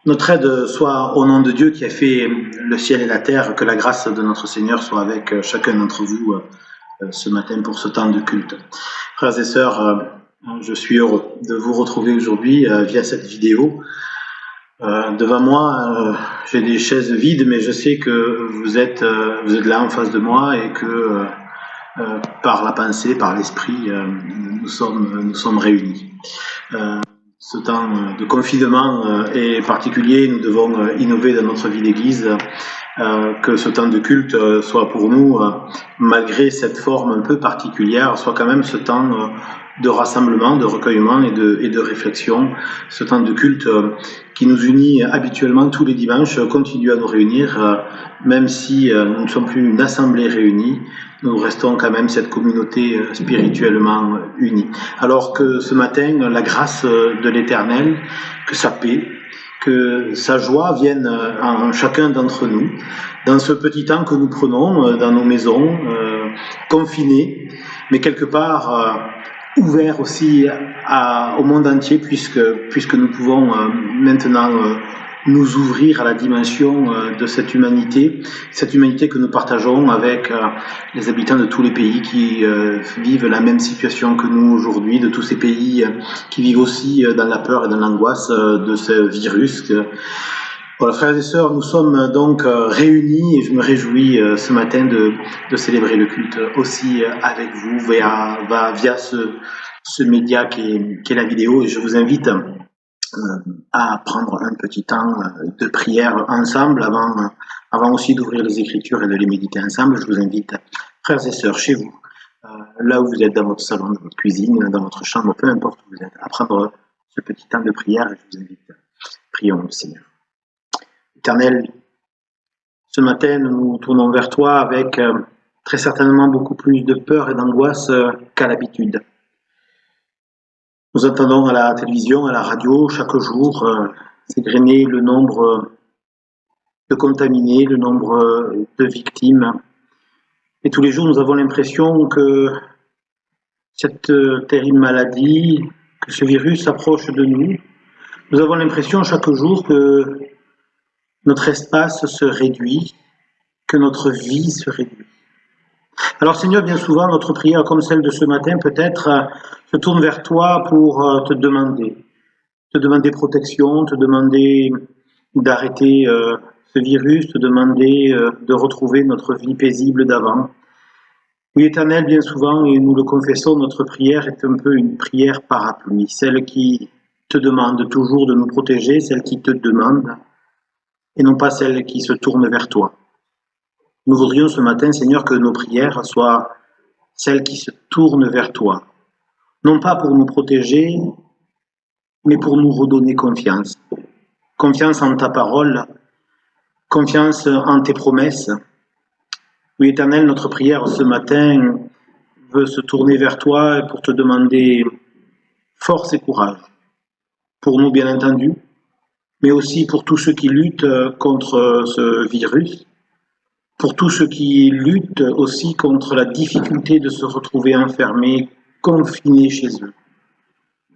Notre aide soit au nom de Dieu qui a fait le ciel et la terre, que la grâce de notre Seigneur soit avec chacun d'entre vous ce matin pour ce temps de culte. Frères et sœurs, je suis heureux de vous retrouver aujourd'hui via cette vidéo. Devant moi, j'ai des chaises vides, mais je sais que vous êtes là en face de moi et que par la pensée, par l'esprit, nous sommes réunis. Ce temps de confinement est particulier, nous devons innover dans notre vie d'église, que ce temps de culte soit pour nous, malgré cette forme un peu particulière, soit quand même ce temps de rassemblement, de recueillement et de réflexion, ce temps de culte qui nous unit habituellement tous les dimanches, continue à nous réunir, même si nous ne sommes plus une assemblée réunie, nous restons quand même cette communauté spirituellement unie. Alors que ce matin, la grâce de l'Éternel, que sa paix, que sa joie vienne en chacun d'entre nous, dans ce petit temps que nous prenons dans nos maisons, confinés, mais quelque part ouverts aussi au monde entier, puisque nous pouvons maintenant nous ouvrir à la dimension de cette humanité que nous partageons avec les habitants de tous les pays qui vivent la même situation que nous aujourd'hui, de tous ces pays qui vivent aussi dans la peur et dans l'angoisse de ce virus. Voilà, frères et sœurs, nous sommes donc réunis et je me réjouis ce matin de célébrer le culte aussi avec vous via ce média qui est la vidéo, et je vous invite à prendre un petit temps de prière ensemble avant aussi d'ouvrir les Écritures et de les méditer ensemble. Je vous invite, frères et sœurs, chez vous, là où vous êtes, dans votre salon, dans votre cuisine, dans votre chambre, peu importe où vous êtes, à prendre ce petit temps de prière, et je vous invite, prions le Seigneur. Éternel, ce matin, nous nous tournons vers toi avec très certainement beaucoup plus de peur et d'angoisse qu'à l'habitude. Nous entendons à la télévision, à la radio, chaque jour, s'égrener le nombre de contaminés, le nombre de victimes. Et tous les jours, nous avons l'impression que cette terrible maladie, que ce virus s'approche de nous. Nous avons l'impression chaque jour que notre espace se réduit, que notre vie se réduit. Alors Seigneur, bien souvent, notre prière, comme celle de ce matin, peut-être se tourne vers toi pour te demander protection, te demander d'arrêter ce virus, te demander de retrouver notre vie paisible d'avant. Oui, Éternel, bien souvent, et nous le confessons, notre prière est un peu une prière parapluie, celle qui te demande toujours de nous protéger, celle qui te demande, et non pas celle qui se tourne vers toi. Nous voudrions ce matin, Seigneur, que nos prières soient celles qui se tournent vers toi, non pas pour nous protéger, mais pour nous redonner confiance. Confiance en ta parole, confiance en tes promesses. Oui, Éternel, notre prière ce matin veut se tourner vers toi pour te demander force et courage, pour nous bien entendu, mais aussi pour tous ceux qui luttent contre ce virus, pour tous ceux qui luttent aussi contre la difficulté de se retrouver enfermés, confinés chez eux.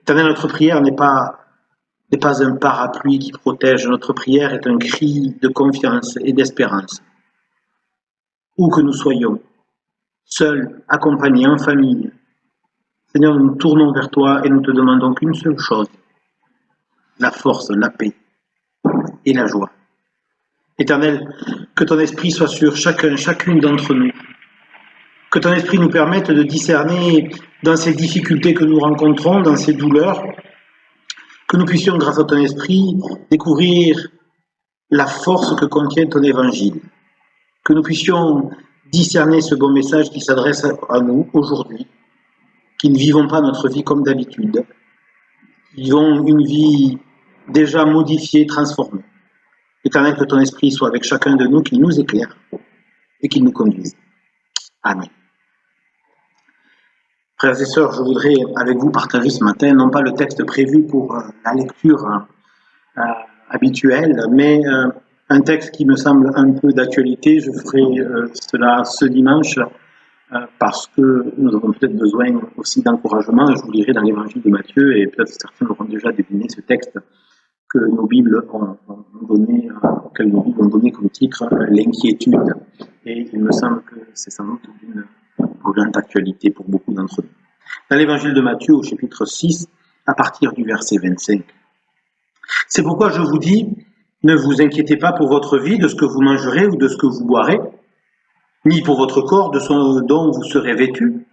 Éternel, notre prière n'est pas un parapluie qui protège, notre prière est un cri de confiance et d'espérance. Où que nous soyons, seuls, accompagnés, en famille, Seigneur, nous nous tournons vers toi et nous te demandons qu'une seule chose, la force, la paix et la joie. Éternel, que ton esprit soit sur chacune d'entre nous, que ton esprit nous permette de discerner dans ces difficultés que nous rencontrons, dans ces douleurs, que nous puissions, grâce à ton esprit, découvrir la force que contient ton évangile, que nous puissions discerner ce bon message qui s'adresse à nous aujourd'hui, qui ne vivons pas notre vie comme d'habitude, qui vivons une vie déjà modifiée, transformée. Éternel, que ton esprit soit avec chacun de nous, qu'il nous éclaire et qu'il nous conduise. Amen. Frères et sœurs, je voudrais avec vous partager ce matin, non pas le texte prévu pour la lecture habituelle, mais un texte qui me semble un peu d'actualité. Je ferai cela ce dimanche parce que nous avons peut-être besoin aussi d'encouragement. Je vous lirai dans l'évangile de Matthieu et peut-être certains auront déjà deviné ce texte que nos Bibles ont donné, auquel nos Bibles ont donné comme titre l'inquiétude. Et il me semble que c'est sans doute d'une grande actualité pour beaucoup d'entre nous. Dans l'évangile de Matthieu, au chapitre 6, à partir du verset 25. C'est pourquoi je vous dis, ne vous inquiétez pas pour votre vie, de ce que vous mangerez ou de ce que vous boirez, ni pour votre corps, de ce dont vous serez vêtu.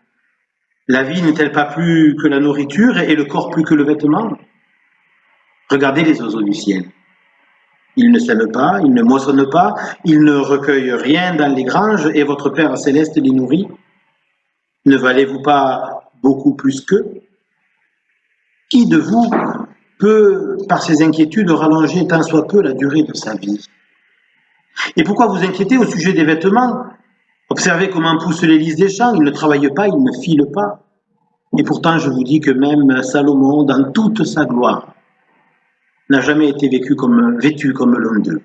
La vie n'est-elle pas plus que la nourriture et le corps plus que le vêtement? Regardez les oiseaux du ciel. Ils ne sèment pas, ils ne moissonnent pas, ils ne recueillent rien dans les granges et votre Père céleste les nourrit. Ne valez-vous pas beaucoup plus qu'eux? Qui de vous peut, par ses inquiétudes, rallonger tant soit peu la durée de sa vie? Et pourquoi vous inquiétez au sujet des vêtements? Observez comment poussent les lys des champs, ils ne travaillent pas, ils ne filent pas. Et pourtant, je vous dis que même Salomon, dans toute sa gloire, n'a jamais été vêtu comme l'un d'eux.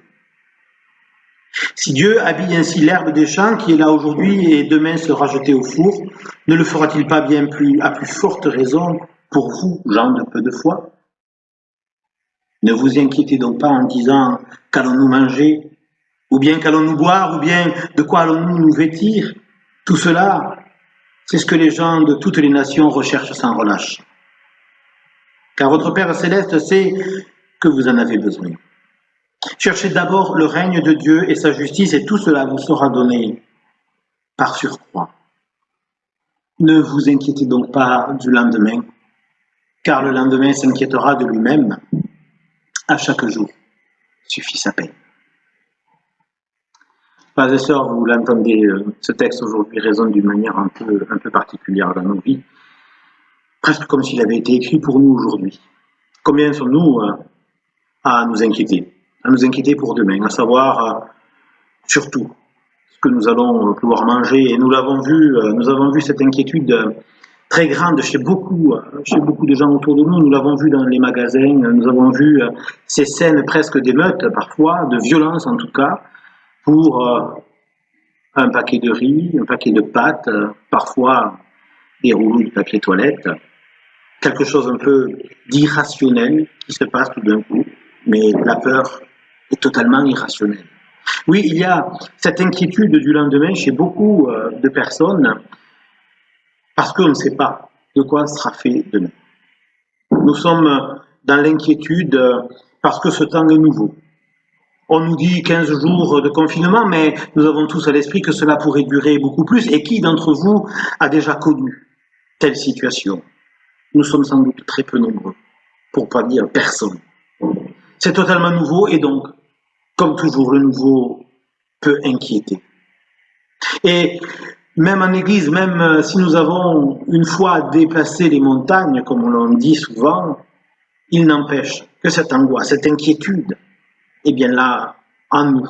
Si Dieu habille ainsi l'herbe des champs, qui est là aujourd'hui et demain sera jetée au four, ne le fera-t-il pas bien plus, à plus forte raison pour vous, gens de peu de foi? Ne vous inquiétez donc pas en disant « qu'allons-nous manger ?» ou bien « qu'allons-nous boire ?» ou bien « de quoi allons-nous nous vêtir ?» Tout cela, c'est ce que les gens de toutes les nations recherchent sans relâche. Car votre Père céleste sait que vous en avez besoin. Cherchez d'abord le règne de Dieu et sa justice, et tout cela vous sera donné par surcroît. Ne vous inquiétez donc pas du lendemain, car le lendemain s'inquiétera de lui-même. À chaque jour suffit sa peine. Frères et sœurs, vous l'entendez, ce texte aujourd'hui résonne d'une manière un peu particulière dans nos vies, presque comme s'il avait été écrit pour nous aujourd'hui. Combien sommes-nous à nous inquiéter pour demain, à savoir surtout ce que nous allons pouvoir manger. Et nous avons vu cette inquiétude très grande chez beaucoup de gens autour de nous. Nous l'avons vu dans les magasins, nous avons vu ces scènes presque d'émeutes parfois, de violence en tout cas, pour un paquet de riz, un paquet de pâtes, parfois des rouleaux de papier toilette, quelque chose un peu d'irrationnel qui se passe tout d'un coup, mais la peur est totalement irrationnelle. Oui, il y a cette inquiétude du lendemain chez beaucoup de personnes parce qu'on ne sait pas de quoi sera fait demain. Nous sommes dans l'inquiétude parce que ce temps est nouveau. On nous dit 15 jours de confinement, mais nous avons tous à l'esprit que cela pourrait durer beaucoup plus. Et qui d'entre vous a déjà connu telle situation? Nous sommes sans doute très peu nombreux, pour ne pas dire personne. C'est totalement nouveau et donc, comme toujours, le nouveau peut inquiéter. Et même en Église, même si nous avons une fois déplacé les montagnes, comme on l'en dit souvent, il n'empêche que cette angoisse, cette inquiétude, est bien là en nous.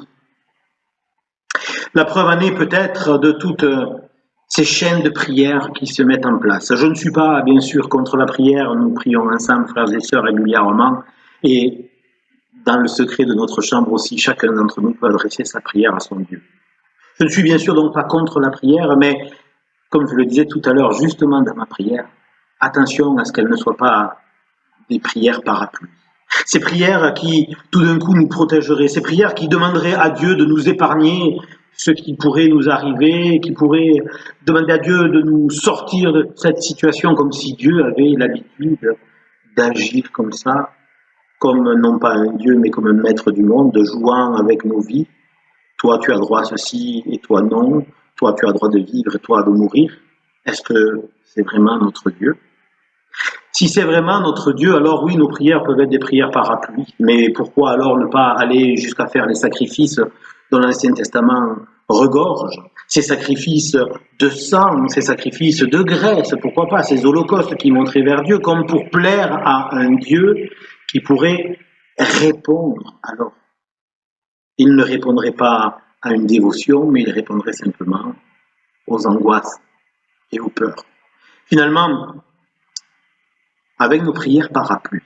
La preuve en est peut-être de toutes ces chaînes de prière qui se mettent en place. Je ne suis pas, bien sûr, contre la prière. Nous prions ensemble, frères et sœurs, régulièrement. Et dans le secret de notre chambre aussi, chacun d'entre nous peut adresser sa prière à son Dieu. Je ne suis bien sûr donc pas contre la prière, mais comme je le disais tout à l'heure, justement dans ma prière, attention à ce qu'elle ne soit pas des prières parapluies. Ces prières qui, tout d'un coup, nous protégeraient, ces prières qui demanderaient à Dieu de nous épargner ce qui pourrait nous arriver, qui pourrait demander à Dieu de nous sortir de cette situation, comme si Dieu avait l'habitude d'agir comme ça, comme non pas un Dieu, mais comme un maître du monde, jouant avec nos vies. Toi, tu as droit à ceci, et toi, non. Toi, tu as droit de vivre, et toi, de mourir. Est-ce que c'est vraiment notre Dieu? Si c'est vraiment notre Dieu, alors oui, nos prières peuvent être des prières parapluies. Mais pourquoi alors ne pas aller jusqu'à faire les sacrifices dont l'Ancien Testament regorge? Ces sacrifices de sang, ces sacrifices de graisse, pourquoi pas? Ces holocaustes qui montraient vers Dieu, comme pour plaire à un Dieu qui pourrait répondre. Alors, il ne répondrait pas à une dévotion, mais il répondrait simplement aux angoisses et aux peurs. Finalement, avec nos prières parapluies,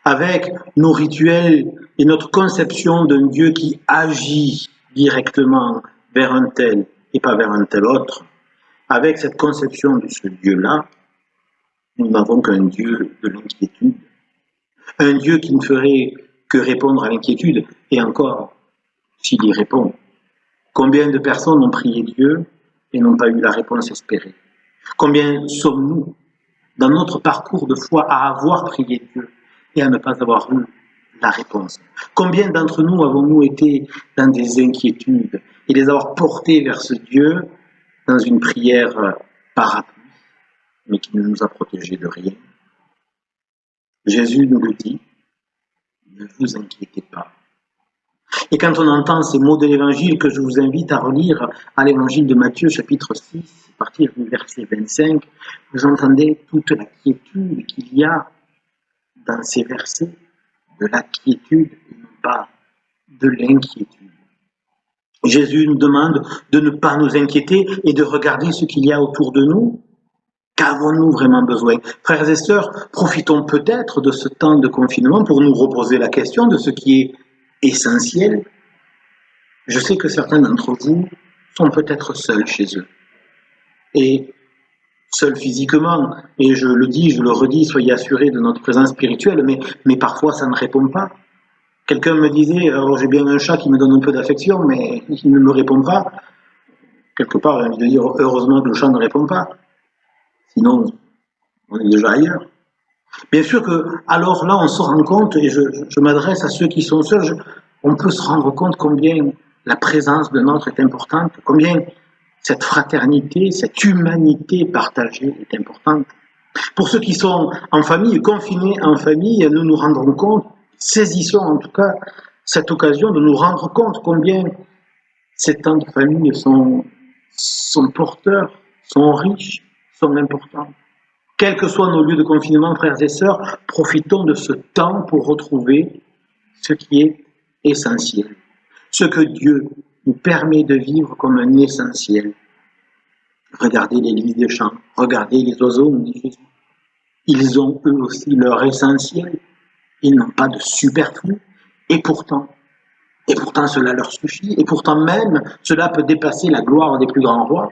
avec nos rituels et notre conception d'un Dieu qui agit directement vers un tel et pas vers un tel autre, avec cette conception de ce Dieu-là, nous n'avons qu'un Dieu de l'inquiétude, un Dieu qui ne ferait Que répondre à l'inquiétude? Et encore, s'il y répond. Combien de personnes ont prié Dieu et n'ont pas eu la réponse espérée? Combien sommes-nous dans notre parcours de foi à avoir prié Dieu et à ne pas avoir eu la réponse? Combien d'entre nous avons-nous été dans des inquiétudes et les avoir portées vers ce Dieu dans une prière parapluie, mais qui ne nous a protégés de rien? Jésus nous le dit, ne vous inquiétez pas. Et quand on entend ces mots de l'Évangile que je vous invite à relire à l'Évangile de Matthieu, chapitre 6, à partir du verset 25, vous entendez toute la quiétude qu'il y a dans ces versets, de la quiétude et non pas de l'inquiétude. Jésus nous demande de ne pas nous inquiéter et de regarder ce qu'il y a autour de nous. Qu'avons-nous vraiment besoin? Frères et sœurs, profitons peut-être de ce temps de confinement pour nous reposer la question de ce qui est essentiel. Je sais que certains d'entre vous sont peut-être seuls chez eux. Et seuls physiquement, et je le dis, je le redis, soyez assurés de notre présence spirituelle, mais parfois ça ne répond pas. Quelqu'un me disait, alors j'ai bien un chat qui me donne un peu d'affection, mais il ne me répond pas. Quelque part, j'ai envie de dire, heureusement que le chat ne répond pas. Sinon, on est déjà ailleurs. Bien sûr que, alors là, on se rend compte, et je m'adresse à ceux qui sont seuls, on peut se rendre compte combien la présence de l'autre est importante, combien cette fraternité, cette humanité partagée est importante. Pour ceux qui sont en famille, confinés en famille, nous nous rendrons compte, saisissons en tout cas cette occasion de nous rendre compte combien ces temps de famille sont porteurs, sont riches, sont importants. Quels que soient nos lieux de confinement, frères et sœurs, profitons de ce temps pour retrouver ce qui est essentiel, ce que Dieu nous permet de vivre comme un essentiel. Regardez les lys des champs, regardez les oiseaux, nous dit Jésus. Ils ont eux aussi leur essentiel, ils n'ont pas de superflu, et pourtant cela leur suffit, et pourtant même cela peut dépasser la gloire des plus grands rois.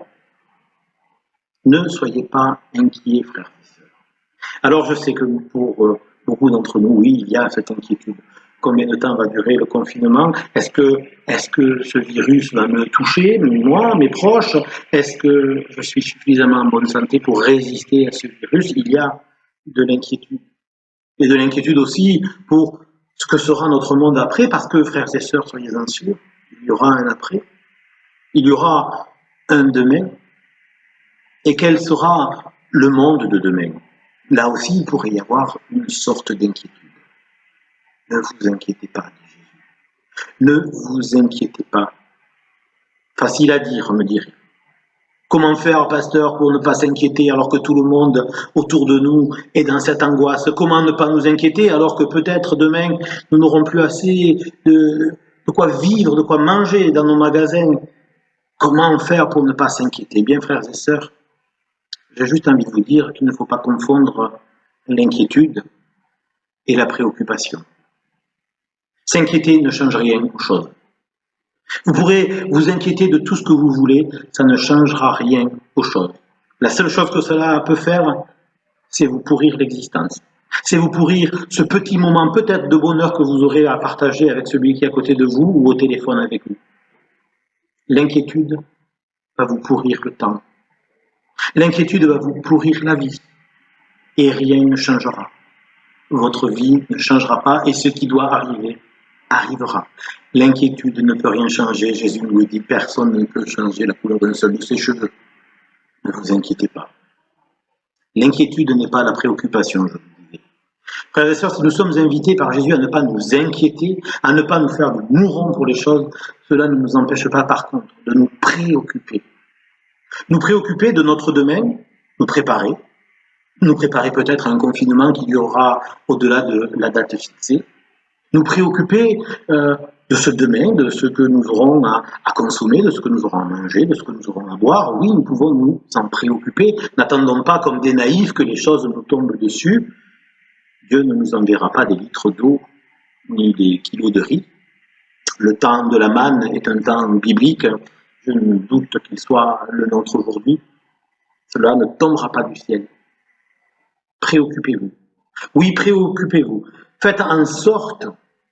Ne soyez pas inquiets, frères et sœurs. Alors je sais que pour beaucoup d'entre nous, oui, il y a cette inquiétude. Combien de temps va durer le confinement? Est-ce que ce virus va me toucher, moi, mes proches? Est-ce que je suis suffisamment en bonne santé pour résister à ce virus? Il y a de l'inquiétude. Et de l'inquiétude aussi pour ce que sera notre monde après, parce que, frères et sœurs, soyez-en sûrs, il y aura un après. Il y aura un demain. Et quel sera le monde de demain? Là aussi, il pourrait y avoir une sorte d'inquiétude. Ne vous inquiétez pas, dit Jésus. Ne vous inquiétez pas. Facile à dire, me direz. Comment faire, pasteur, pour ne pas s'inquiéter alors que tout le monde autour de nous est dans cette angoisse? Comment ne pas nous inquiéter alors que peut-être demain, nous n'aurons plus assez de quoi vivre, de quoi manger dans nos magasins? Comment faire pour ne pas s'inquiéter? Bien, frères et sœurs, j'ai juste envie de vous dire qu'il ne faut pas confondre l'inquiétude et la préoccupation. S'inquiéter ne change rien aux choses. Vous pourrez vous inquiéter de tout ce que vous voulez, ça ne changera rien aux choses. La seule chose que cela peut faire, c'est vous pourrir l'existence. C'est vous pourrir ce petit moment peut-être de bonheur que vous aurez à partager avec celui qui est à côté de vous ou au téléphone avec vous. L'inquiétude va vous pourrir le temps. L'inquiétude va vous pourrir la vie. Et rien ne changera. Votre vie ne changera pas et ce qui doit arriver arrivera. L'inquiétude ne peut rien changer. Jésus nous le dit, personne ne peut changer la couleur d'un seul de ses cheveux. Ne vous inquiétez pas. L'inquiétude n'est pas la préoccupation, je vous disais. Frères et sœurs, si nous sommes invités par Jésus à ne pas nous inquiéter, à ne pas nous faire de mourons pour les choses, cela ne nous empêche pas par contre de nous préoccuper. Nous préoccuper de notre demain, nous préparer peut-être à un confinement qui durera au-delà de la date fixée, nous préoccuper de ce demain, de ce que nous aurons à consommer, de ce que nous aurons à manger, de ce que nous aurons à boire. Oui, nous pouvons nous en préoccuper. N'attendons pas comme des naïfs que les choses nous tombent dessus. Dieu ne nous enverra pas des litres d'eau ni des kilos de riz. Le temps de la manne est un temps biblique. Je ne doute qu'il soit le nôtre aujourd'hui. Cela ne tombera pas du ciel. Préoccupez-vous. Oui, préoccupez-vous. Faites en sorte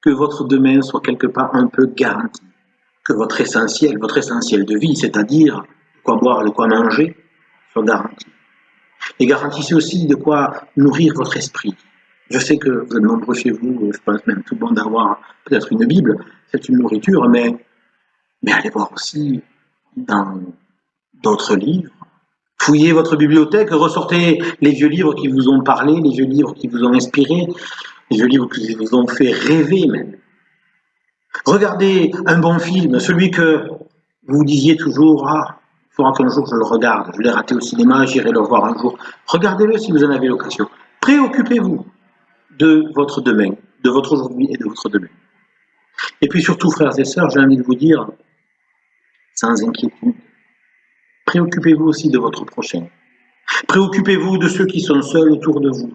que votre demain soit quelque part un peu garanti, que votre essentiel de vie, c'est-à-dire de quoi boire, de quoi manger, soit garanti. Et garantissez aussi de quoi nourrir votre esprit. Je sais que vous êtes nombreux chez vous, je pense même tout le monde d'avoir peut-être une Bible, c'est une nourriture, mais allez voir aussi dans d'autres livres. Fouillez votre bibliothèque, ressortez les vieux livres qui vous ont parlé, les vieux livres qui vous ont inspiré, les vieux livres qui vous ont fait rêver même. Regardez un bon film, celui que vous disiez toujours, ah, il faudra qu'un jour je le regarde, je l'ai raté au cinéma, j'irai le voir un jour. Regardez-le si vous en avez l'occasion. Préoccupez-vous de votre demain, de votre aujourd'hui et de votre demain. Et puis surtout, frères et sœurs, j'ai envie de vous dire, sans inquiétude, préoccupez-vous aussi de votre prochain. Préoccupez-vous de ceux qui sont seuls autour de vous.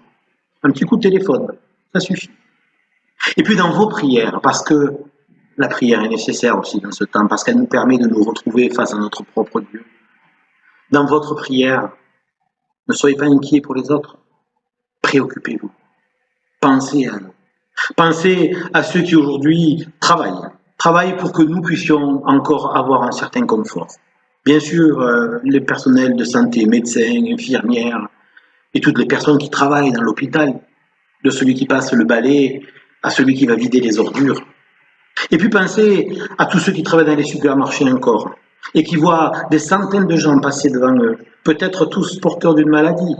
Un petit coup de téléphone, ça suffit. Et puis dans vos prières, parce que la prière est nécessaire aussi dans ce temps, parce qu'elle nous permet de nous retrouver face à notre propre Dieu. Dans votre prière, ne soyez pas inquiets pour les autres. Préoccupez-vous. Pensez à eux. Pensez à ceux qui aujourd'hui travaillent pour que nous puissions encore avoir un certain confort. Bien sûr, les personnels de santé, médecins, infirmières, et toutes les personnes qui travaillent dans l'hôpital, de celui qui passe le balai à celui qui va vider les ordures. Et puis pensez à tous ceux qui travaillent dans les supermarchés encore, et qui voient des centaines de gens passer devant eux, peut-être tous porteurs d'une maladie,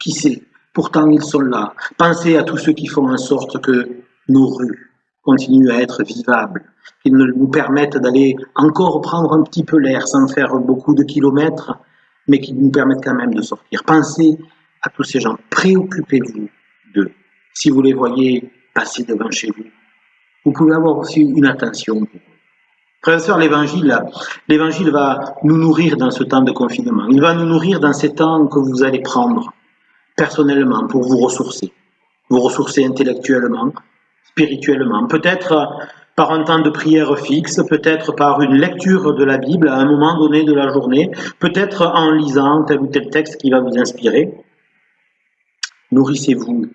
qui sait, pourtant ils sont là. Pensez à tous ceux qui font en sorte que nos rues continuent à être vivables, qu'ils nous permettent d'aller encore prendre un petit peu l'air sans faire beaucoup de kilomètres, mais qui nous permettent quand même de sortir. Pensez à tous ces gens, préoccupez-vous d'eux. Si vous les voyez passer devant chez vous, vous pouvez avoir aussi une attention pour eux. Frères et sœurs, l'évangile va nous nourrir dans ce temps de confinement. Il va nous nourrir dans ces temps que vous allez prendre personnellement pour vous ressourcer intellectuellement, spirituellement, peut-être par un temps de prière fixe, peut-être par une lecture de la Bible à un moment donné de la journée, peut-être en lisant tel ou tel texte qui va vous inspirer. Nourrissez-vous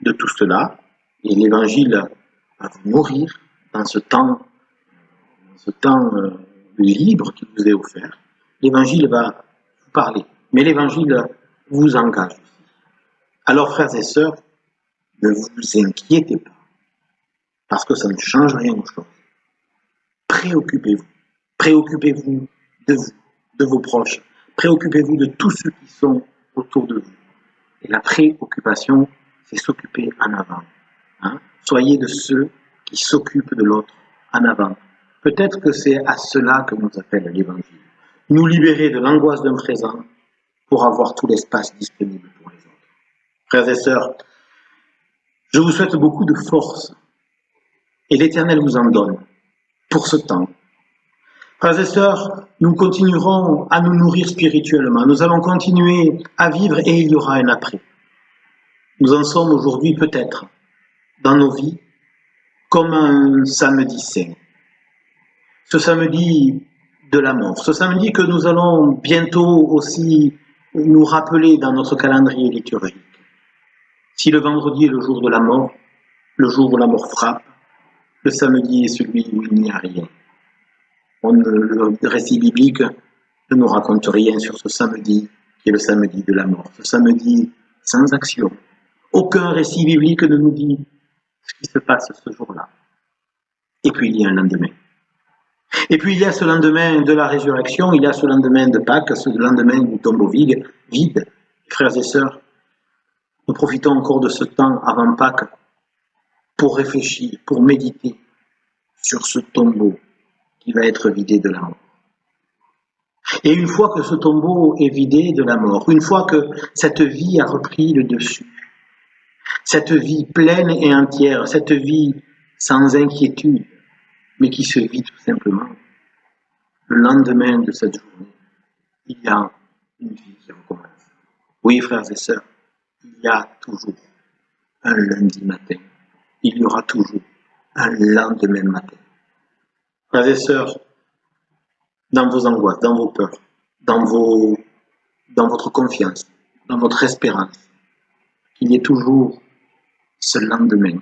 de tout cela et l'évangile va vous nourrir dans ce temps libre qui vous est offert. L'évangile va vous parler, mais l'évangile vous engage aussi. Alors, frères et sœurs, ne vous inquiétez pas, parce que ça ne change rien aux choses. Préoccupez-vous. Préoccupez-vous de vous, de vos proches. Préoccupez-vous de tous ceux qui sont autour de vous. Et la préoccupation, c'est s'occuper en avant. Soyez de ceux qui s'occupent de l'autre en avant. Peut-être que c'est à cela que nous appelle l'Évangile. Nous libérer de l'angoisse d'un présent pour avoir tout l'espace disponible pour les autres. Frères et sœurs, je vous souhaite beaucoup de force et l'Éternel vous en donne pour ce temps. Frères et sœurs, nous continuerons à nous nourrir spirituellement. Nous allons continuer à vivre et il y aura un après. Nous en sommes aujourd'hui peut-être dans nos vies comme un samedi saint. Ce samedi de la mort, ce samedi que nous allons bientôt aussi nous rappeler dans notre calendrier liturgique. Si le vendredi est le jour de la mort, le jour où la mort frappe, le samedi est celui où il n'y a rien. Le récit biblique ne nous raconte rien sur ce samedi qui est le samedi de la mort. Ce samedi sans action. Aucun récit biblique ne nous dit ce qui se passe ce jour-là. Et puis il y a un lendemain. Et puis il y a ce lendemain de la résurrection, il y a ce lendemain de Pâques, ce lendemain du tombeau vide. Frères et sœurs, nous profitons encore de ce temps avant Pâques pour réfléchir, pour méditer sur ce tombeau qui va être vidé de la mort. Et une fois que ce tombeau est vidé de la mort, une fois que cette vie a repris le dessus, cette vie pleine et entière, cette vie sans inquiétude, mais qui se vit tout simplement, le lendemain de cette journée, il y a une vie qui recommence. Oui, frères et sœurs, il y a toujours un lundi matin. Il y aura toujours un lendemain matin. Frères et sœurs, dans vos angoisses, dans vos peurs, dans votre confiance, dans votre espérance, qu'il y ait toujours ce lendemain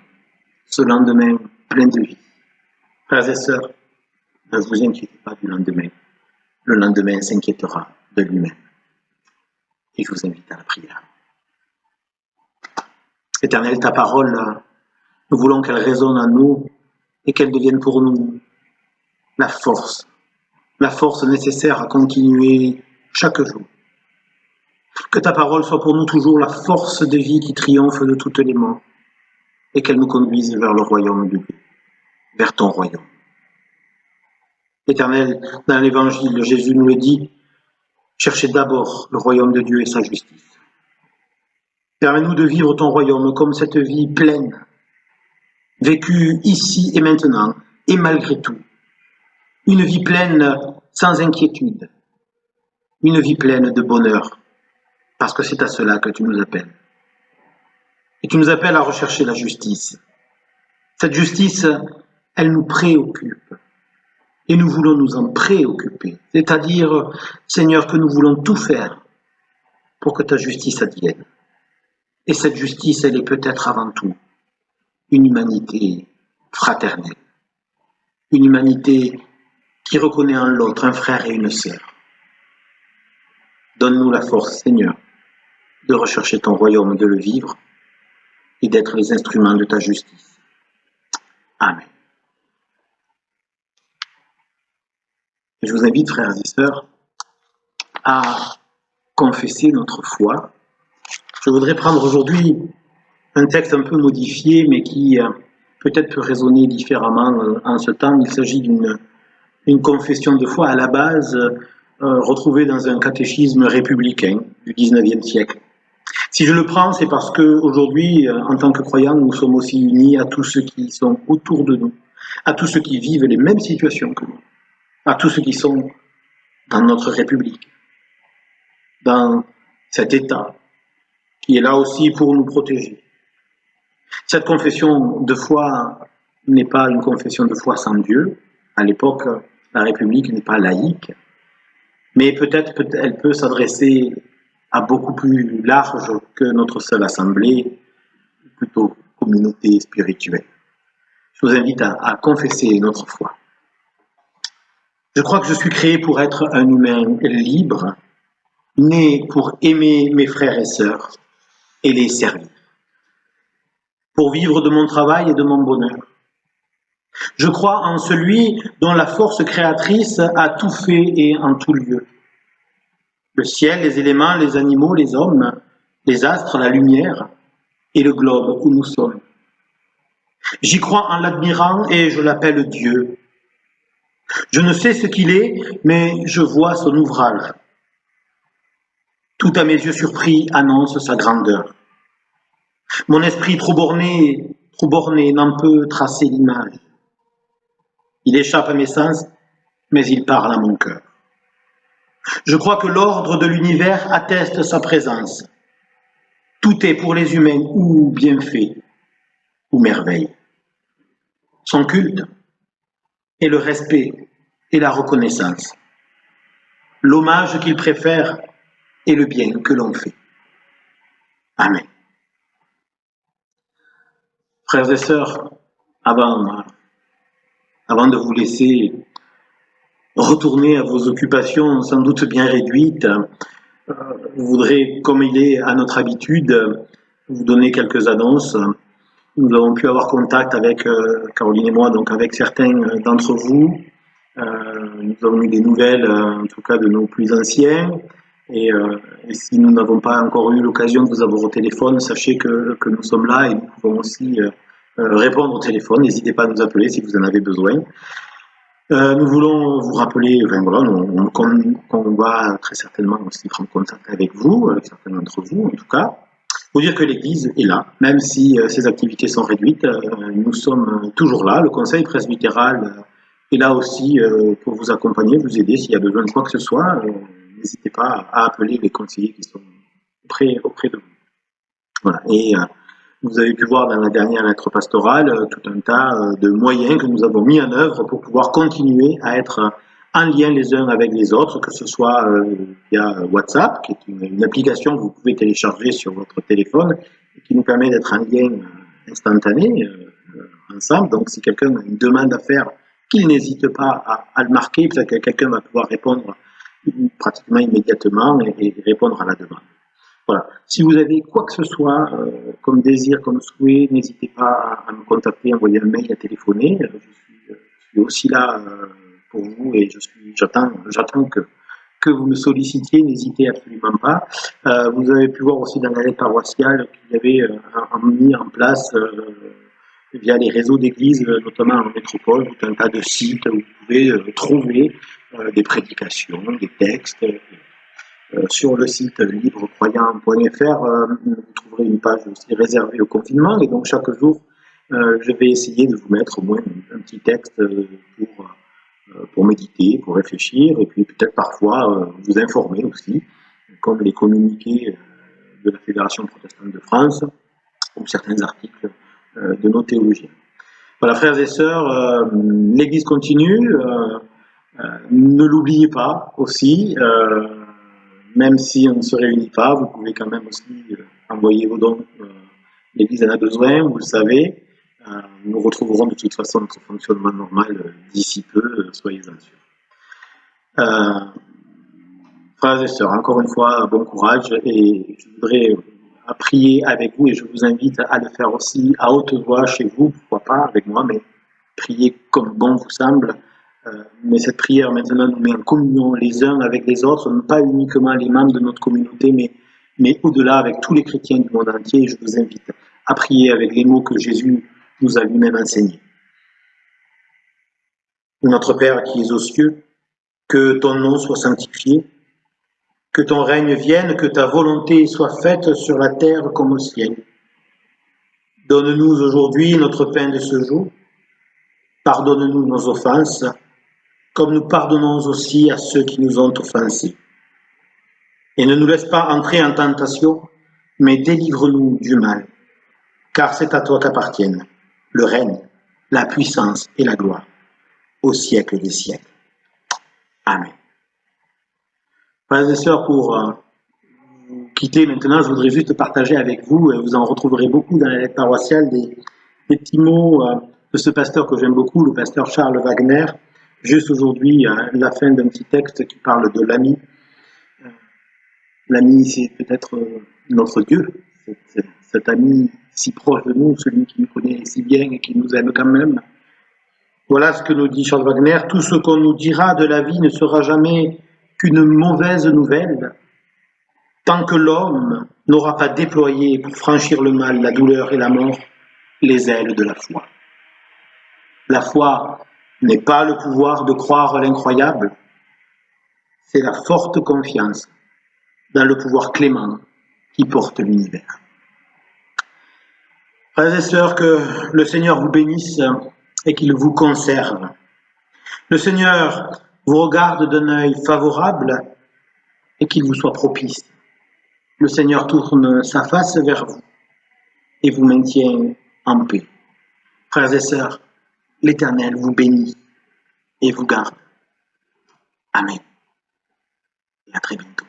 ce lendemain plein de vie. Frères et sœurs, ne vous inquiétez pas du lendemain. Le lendemain s'inquiétera de lui-même. Et je vous invite à la prière. Éternel, ta parole, nous voulons qu'elle résonne en nous et qu'elle devienne pour nous la force nécessaire à continuer chaque jour. Que ta parole soit pour nous toujours la force de vie qui triomphe de toutes les morts et qu'elle nous conduise vers le royaume de Dieu, vers ton royaume. Éternel, dans l'évangile, Jésus nous le dit, cherchez d'abord le royaume de Dieu et sa justice. Permets-nous de vivre ton royaume comme cette vie pleine, vécue ici et maintenant, et malgré tout. Une vie pleine sans inquiétude, une vie pleine de bonheur, parce que c'est à cela que tu nous appelles. Et tu nous appelles à rechercher la justice. Cette justice, elle nous préoccupe. Et nous voulons nous en préoccuper. C'est-à-dire, Seigneur, que nous voulons tout faire pour que ta justice advienne. Et cette justice, elle est peut-être avant tout une humanité fraternelle. Une humanité qui reconnaît en l'autre un frère et une sœur. Donne-nous la force, Seigneur, de rechercher ton royaume, de le vivre et d'être les instruments de ta justice. Amen. Je vous invite, frères et sœurs, à confesser notre foi. Je voudrais prendre aujourd'hui un texte un peu modifié, mais qui peut-être peut résonner différemment en ce temps. Il s'agit d'une confession de foi à la base retrouvée dans un catéchisme républicain du XIXe siècle. Si je le prends, c'est parce qu'aujourd'hui, en tant que croyants, nous sommes aussi unis à tous ceux qui sont autour de nous, à tous ceux qui vivent les mêmes situations que nous, à tous ceux qui sont dans notre République, dans cet État, qui est là aussi pour nous protéger. Cette confession de foi n'est pas une confession de foi sans Dieu. À l'époque, la République n'est pas laïque, mais peut-être elle peut s'adresser à beaucoup plus large que notre seule assemblée, plutôt communauté spirituelle. Je vous invite à confesser notre foi. Je crois que je suis créé pour être un humain libre, né pour aimer mes frères et sœurs et les servir, pour vivre de mon travail et de mon bonheur. Je crois en celui dont la force créatrice a tout fait et en tout lieu. Le ciel, les éléments, les animaux, les hommes, les astres, la lumière et le globe où nous sommes. J'y crois en l'admirant et je l'appelle Dieu. Je ne sais ce qu'il est, mais je vois son ouvrage. Tout à mes yeux surpris annonce sa grandeur. Mon esprit trop borné n'en peut tracer l'image. Il échappe à mes sens, mais il parle à mon cœur. Je crois que l'ordre de l'univers atteste sa présence. Tout est pour les humains ou bienfait ou merveille. Son culte est le respect et la reconnaissance. L'hommage qu'il préfère est le bien que l'on fait. Amen. Frères et sœurs, avant de vous laisser retourner à vos occupations sans doute bien réduites, je voudrais, comme il est à notre habitude, vous donner quelques annonces. Nous avons pu avoir contact avec, Caroline et moi, donc avec certains d'entre vous. Nous avons eu des nouvelles, en tout cas de nos plus anciens. Et si nous n'avons pas encore eu l'occasion de vous avoir au téléphone, sachez que nous sommes là et nous pouvons aussi répondre au téléphone. N'hésitez pas à nous appeler si vous en avez besoin. Nous voulons vous rappeler, qu'on va très certainement aussi prendre contact avec vous, avec certains d'entre vous en tout cas. Faut dire que l'Église est là, même si ses activités sont réduites, nous sommes toujours là. Le Conseil presbytéral est là aussi pour vous accompagner, vous aider s'il y a besoin de quoi que ce soit. N'hésitez pas à appeler les conseillers qui sont auprès de vous. Voilà. Et vous avez pu voir dans la dernière lettre pastorale tout un tas de moyens que nous avons mis en œuvre pour pouvoir continuer à être en lien les uns avec les autres, que ce soit via WhatsApp, qui est une application que vous pouvez télécharger sur votre téléphone et qui nous permet d'être en lien instantané ensemble. Donc, si quelqu'un a une demande à faire, qu'il n'hésite pas à le marquer, peut-être que quelqu'un va pouvoir répondre pratiquement immédiatement et répondre à la demande. Voilà. Si vous avez quoi que ce soit comme désir, comme souhait, n'hésitez pas à me contacter, envoyer un mail, à téléphoner. Je suis aussi là pour vous et j'attends que vous me sollicitiez, n'hésitez absolument pas. Vous avez pu voir aussi dans la lettre paroissiale qu'il y avait mis en place via les réseaux d'églises, notamment en métropole, tout un tas de sites où vous pouvez trouver des prédications, des textes. Sur le site librecroyant.fr, vous trouverez une page aussi réservée au confinement et donc chaque jour, je vais essayer de vous mettre au moins un petit texte pour méditer, pour réfléchir et puis peut-être parfois vous informer aussi, comme les communiqués de la Fédération protestante de France ou certains articles de nos théologiens. Voilà, frères et sœurs, l'Église continue, ne l'oubliez pas aussi, même si on ne se réunit pas, vous pouvez quand même aussi envoyer vos dons. L'Église en a besoin, vous le savez. Nous retrouverons de toute façon notre fonctionnement normal d'ici peu, soyez-en sûrs. Frères et sœurs, encore une fois, bon courage et je voudrais prier avec vous et je vous invite à le faire aussi à haute voix chez vous, pourquoi pas avec moi, mais priez comme bon vous semble. Mais cette prière maintenant nous met en communion les uns avec les autres, non pas uniquement les membres de notre communauté, mais au-delà avec tous les chrétiens du monde entier. Et je vous invite à prier avec les mots que Jésus nous a lui-même enseignés. Notre Père qui es aux cieux, que ton nom soit sanctifié, que ton règne vienne, que ta volonté soit faite sur la terre comme au ciel. Donne-nous aujourd'hui notre pain de ce jour. Pardonne-nous nos offenses, comme nous pardonnons aussi à ceux qui nous ont offensés. Et ne nous laisse pas entrer en tentation, mais délivre-nous du mal, car c'est à toi qu'appartiennent le règne, la puissance et la gloire, au siècle des siècles. Amen. Frères et sœurs, pour vous quitter maintenant, je voudrais juste partager avec vous, et vous en retrouverez beaucoup dans la lettre paroissiale, des petits mots de ce pasteur que j'aime beaucoup, le pasteur Charles Wagner. Juste aujourd'hui, la fin d'un petit texte qui parle de l'ami. L'ami, c'est peut-être notre Dieu, cet ami si proche de nous, celui qui nous connaît si bien et qui nous aime quand même. Voilà ce que nous dit Charles Wagner. Tout ce qu'on nous dira de la vie ne sera jamais qu'une mauvaise nouvelle, tant que l'homme n'aura pas déployé pour franchir le mal, la douleur et la mort, les ailes de la foi. La foi n'est pas le pouvoir de croire l'incroyable, c'est la forte confiance dans le pouvoir clément qui porte l'univers. Frères et sœurs, que le Seigneur vous bénisse et qu'il vous conserve. Le Seigneur vous regarde d'un œil favorable et qu'il vous soit propice. Le Seigneur tourne sa face vers vous et vous maintient en paix. Frères et sœurs, l'Éternel vous bénit et vous garde. Amen. Et à très bientôt.